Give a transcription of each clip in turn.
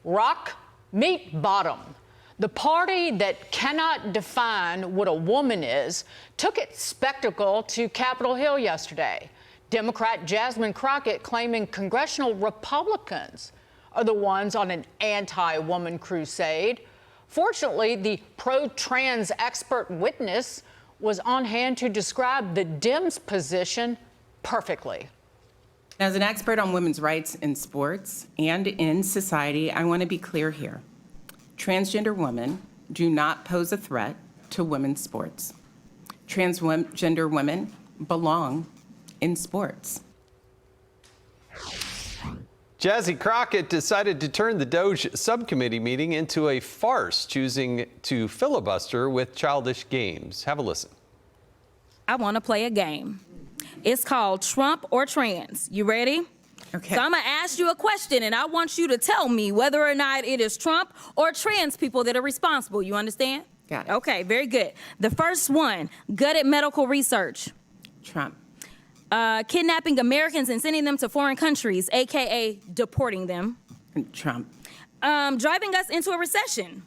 rock, meet bottom. The party that cannot define what a woman is took its spectacle to Capitol Hill yesterday. Democrat Jasmine Crockett claiming congressional Republicans are the ones on an anti-woman crusade. Fortunately, the pro-trans expert witness was on hand to describe the Dems' position perfectly. As an expert on women's rights in sports and in society, I want to be clear here. Transgender women do not pose a threat to women's sports. Transgender women belong in sports. Jazzy Crockett decided to turn the Doge subcommittee meeting into a farce, choosing to filibuster with childish games. Have a listen. I want to play a game. It's called Trump or Trans. You ready? Okay. So I'm going to ask you a question, and I want you to tell me whether or not it is Trump or trans people that are responsible. You understand? Got it. Okay, very good. The first one, gutted medical research. Trump. Kidnapping Americans and sending them to foreign countries, a.k.a. deporting them. Trump. Driving us into a recession.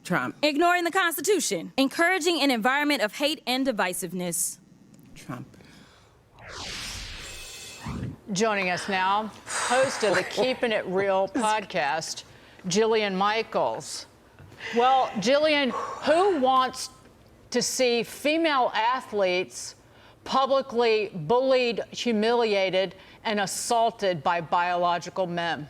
Trump. Ignoring the Constitution. Encouraging an environment of hate and divisiveness. Trump. Joining us now, host of the Keeping It Real podcast, Jillian Michaels. Well, Jillian, who wants to see female athletes publicly bullied, humiliated, and assaulted by biological men?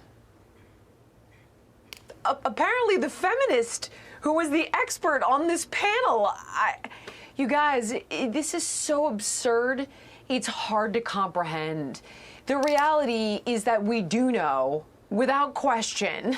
Apparently the feminist who was the expert on this panel. You guys, this is so absurd. It's hard to comprehend. The reality is that we do know, without question,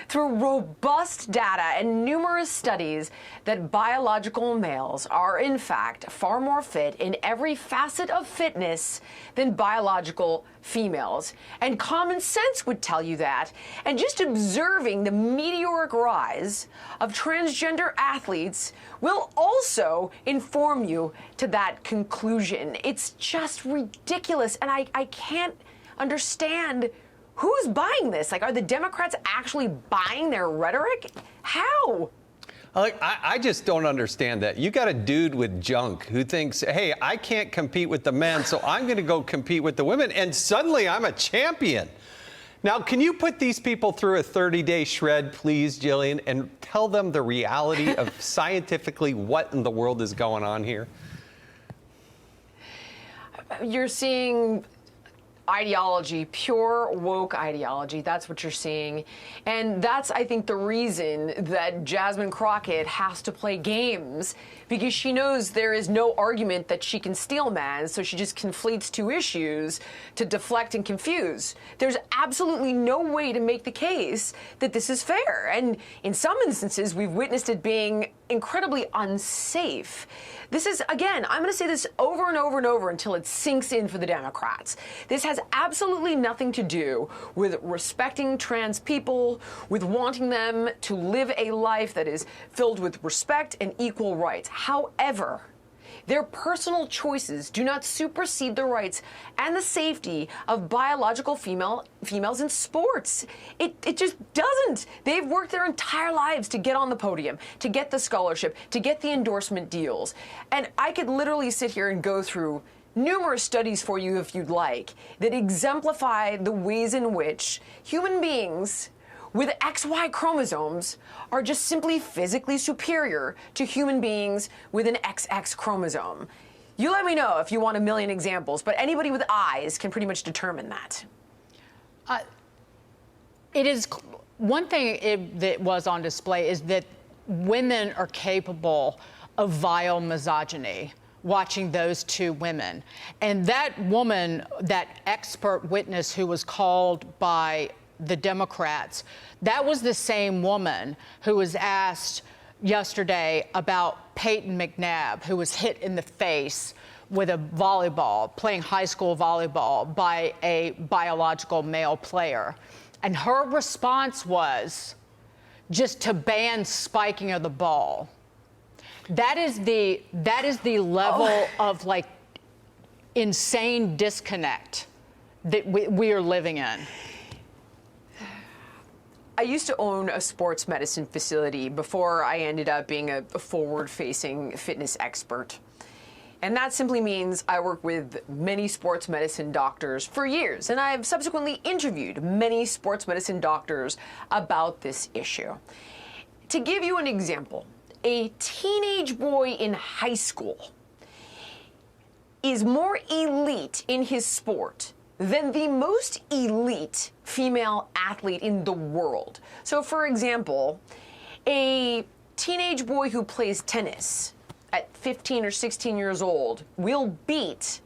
through robust data and numerous studies, that biological males are, in fact, far more fit in every facet of fitness than biological females. And common sense would tell you that. And just observing the meteoric rise of transgender athletes will also inform you to that conclusion. It's just ridiculous, and I can't understand who's buying this. Like, are the Democrats actually buying their rhetoric? How? I just don't understand that. You got a dude with junk who thinks, hey, I can't compete with the men, so I'm going to go compete with the women, and suddenly I'm a champion. Now, can you put these people through a 30-day shred, please, Jillian, and tell them the reality of scientifically what in the world is going on here? You're seeing ideology, pure woke ideology. That's what you're seeing. And that's, I think, the reason that Jasmine Crockett has to play games, because she knows there is no argument that she can steel man, so she just conflates two issues to deflect and confuse. There's absolutely no way to make the case that this is fair. And in some instances, we've witnessed it being incredibly unsafe. This is, again, I'm going to say this over and over and over until it sinks in for the Democrats. This has absolutely nothing to do with respecting trans people, with wanting them to live a life that is filled with respect and equal rights. However, their personal choices do not supersede the rights and the safety of biological females in sports. It just doesn't. They've worked their entire lives to get on the podium, to get the scholarship, to get the endorsement deals. And I could literally sit here and go through numerous studies for you, if you'd like, that exemplify the ways in which human beings with XY chromosomes are just simply physically superior to human beings with an XX chromosome. You let me know if you want a million examples, but anybody with eyes can pretty much determine that. It is one thing that was on display is that women are capable of vile misogyny. Watching those two women. And that woman, that expert witness who was called by the Democrats, that was the same woman who was asked yesterday about Peyton McNabb, who was hit in the face with a volleyball, playing high school volleyball by a biological male player. And her response was just to ban spiking of the ball. That is the level of like insane disconnect that we are living in. I used to own a sports medicine facility before I ended up being a forward-facing fitness expert. And that simply means I work with many sports medicine doctors for years, and I've subsequently interviewed many sports medicine doctors about this issue. To give you an example, a teenage boy in high school is more elite in his sport than the most elite female athlete in the world. So, for example, a teenage boy who plays tennis at 15 or 16 years old will beat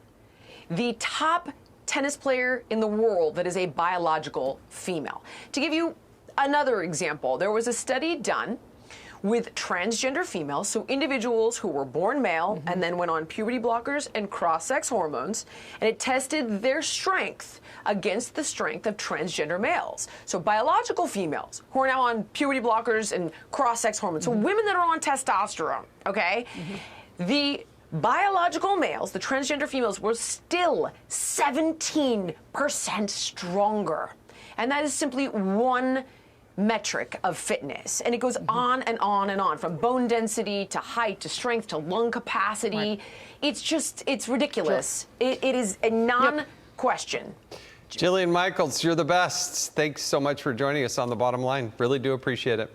the top tennis player in the world that is a biological female. To give you another example, there was a study done with transgender females, so individuals who were born male and then went on puberty blockers and cross-sex hormones, and it tested their strength against the strength of transgender males. So biological females who are now on puberty blockers and cross-sex hormones, so women that are on testosterone, okay? The biological males, the transgender females, were still 17% stronger. And that is simply one metric of fitness. And it goes on and on and on, from bone density to height to strength to lung capacity. Right. It's ridiculous. Sure. It is a non-question. Jillian Michaels, you're the best. Thanks so much for joining us on The Bottom Line. Really do appreciate it.